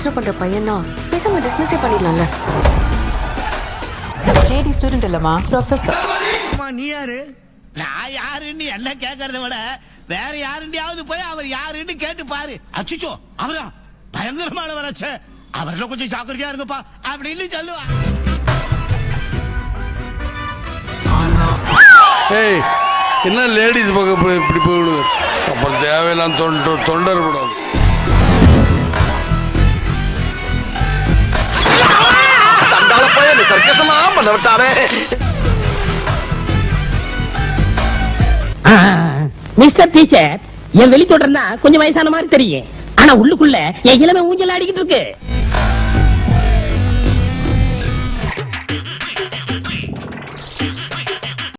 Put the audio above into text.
Disturb பண்ற பையனா பேசாம டிஸ்மிஸே பண்ணிடலாம்ல. ஜேடி ஸ்டூடெண்ட் இல்லம்மா, ப்ரொஃபசர். நீ யாரு? நான் யாருன்னு என்ன கேட்கறத விட வேற யாருண்டியாவது போய் அவர் யாருன்னு கேட்டு பாரு. அச்சுச்சோ அவரா பயங்கரமான வராச்சே, அவர்ல கொஞ்சம் ஜாக்கிரதையா இருங்கப்பா அப்படின்னு சொல்லுவா. என்ன லேடிஸ் பக்கம் இப்படி போயிடுது, அப்புறம் தேவையெல்லாம் தொண்டர் கூடாது. பண்ண விட்டாரே. மிஸ்டர் டீச்சர், என் வெளி தொடர்னா கொஞ்சம் வயசான மாதிரி தெரியும், ஆனா உள்ளுக்குள்ள என் இளமை ஊஞ்சல் ஆடிக்கிட்டு இருக்கு.